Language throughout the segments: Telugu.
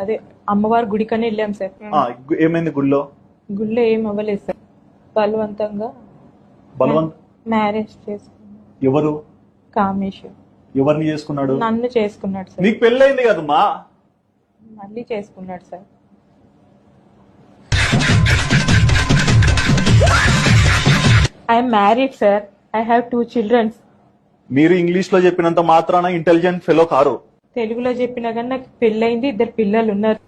అదే అమ్మవారి గుడికని వెళ్ళాం సార్. ఏమైంది గుళ్ళో? గుళ్ళో ఏం అవ్వలేదు సార్. బలవంతంగా మ్యారేజ్ చేసుకున్నాడు. ఎవరు? కామేష్. ఎవరిని చేసుకున్నాడు? నన్ను చేసుకున్నాడు సార్. నీకు పెళ్ళైంది కదమ్మా. మళ్ళీ చేసుకున్నాడు sir. I'm married sir. I have 2 children. మీరు ఇంగ్లీష్ లో చెప్పినంత మాత్రాన ఇంటెలిజెంట్ ఫెలో కారు. తెలుగులో చెప్పినా కానీ నాకు పెళ్ళైంది, 2 పిల్లలు ఉన్నారు.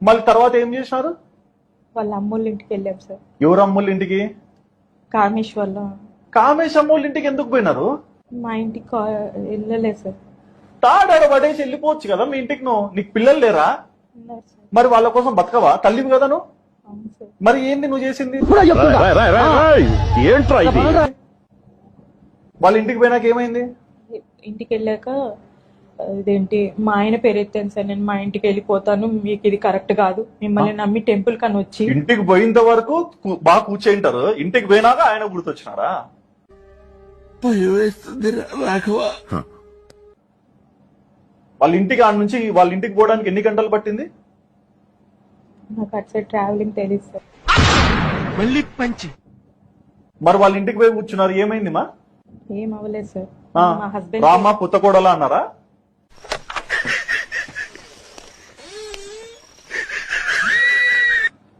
మళ్ళీ తర్వాత ఏం చేసినారు? వాళ్ళ అమ్మోళ్ళ ఇంటికి వెళ్ళాం సార్. ఎవరు అమ్మోళ్ళ ఇంటికి? కామేష్ వల్ల. కామేష్ అమ్మోళ్ళ ఇంటికి ఎందుకు పోయినారు? మా ఇంటికి వెళ్ళలేదు సార్. తాడాడ పడేసి వెళ్ళిపోవచ్చు కదా మీ ఇంటికి. నీకు పిల్లలు లేరా? ఉన్నారు సార్. మరి వాళ్ళ కోసం బతకవా? తల్లివి కదా నువ్వు. అవును సార్. మరి ఏంది నువ్వు చేసింది? వాళ్ళ ఇంటికి పోయినాక ఏమైంది? ఇంటికి వెళ్ళాక ఇదేంటి మా ఆయన పేరు ఎత్తాను సార్. నేను మా ఇంటికి వెళ్ళిపోతాను, మీకు ఇది కరెక్ట్ కాదు, మిమ్మల్ని నమ్మి టెంపుల్ కని వచ్చి. ఇంటికి పోయినంత వరకు బాగా కూర్చేంటారు, ఇంటికి పోయినాక ఆయన గుర్తొచ్చినారా? వాళ్ళ ఇంటికి ఆడ నుంచి వాళ్ళ ఇంటికి పోవడానికి ఎన్ని గంటలు పట్టింది? నాకు అటు సైడ్ ట్రావెలింగ్ తెలియదు సార్. మరి వాళ్ళ ఇంటికి పోయి కూర్చున్నారు, ఏమైంది మా? ఏం అవ్వలేదు సార్. మా హస్బెండ్ రామా పుత్తకోడలా అన్నారా?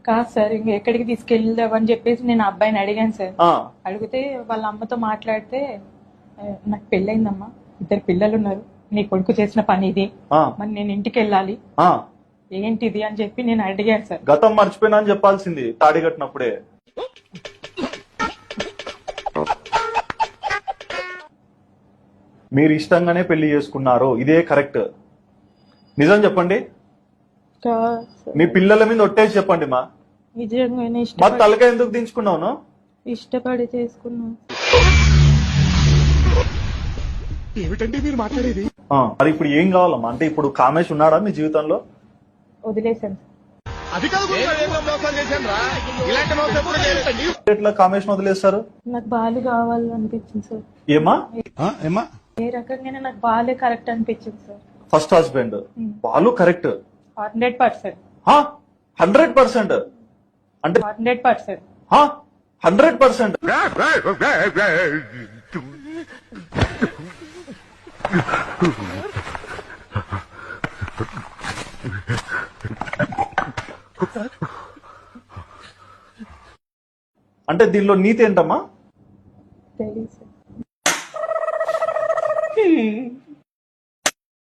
కాదు సార్, ఇంక ఎక్కడికి తీసుకెళ్దామని చెప్పేసి నేను అబ్బాయిని అడిగాను సార్. అడిగితే వాళ్ళ అమ్మతో మాట్లాడితే, నాకు పెళ్ళైందమ్మా, 2 పిల్లలు ఉన్నారు, నీ కొడుకు చేసిన పని ఇది, మరి నేను ఇంటికి వెళ్ళాలి, ఏంటిది అని చెప్పి నేను అడిగాను సార్. గతం మర్చిపోయినా అని చెప్పాల్సింది తాడి కట్టినప్పుడే. మీరు ఇష్టంగానే పెళ్లి చేసుకున్నారు, ఇదే కరెక్ట్. నిజం చెప్పండి. మీ పిల్లల మీద ఒట్టేసి చెప్పండి మా. నిజంగానే మరి తలకాయ ఎందుకు దించుకున్నావు? ఇష్టపడి చేసుకున్నాను. ఏమిటండి మీరు మాట్లాడేది? మరి ఇప్పుడు ఏం కావాలమ్మా? అంటే ఇప్పుడు కామేష్ ఉన్నాడా మీ జీవితంలో? వదిలేసాను. ఎట్లా కామేష్ వదిలేస్తారు? నాకు బాలు కావాలనిపించింది సార్. ఏమా? ఏ రకంగానే నాకు బాలే కరెక్ట్ అనిపించింది sir. First husband Balu correct 100%. 100% అంటే 100%. 100%. అంటే దీనిలో నీతి ఏంటమ్మా?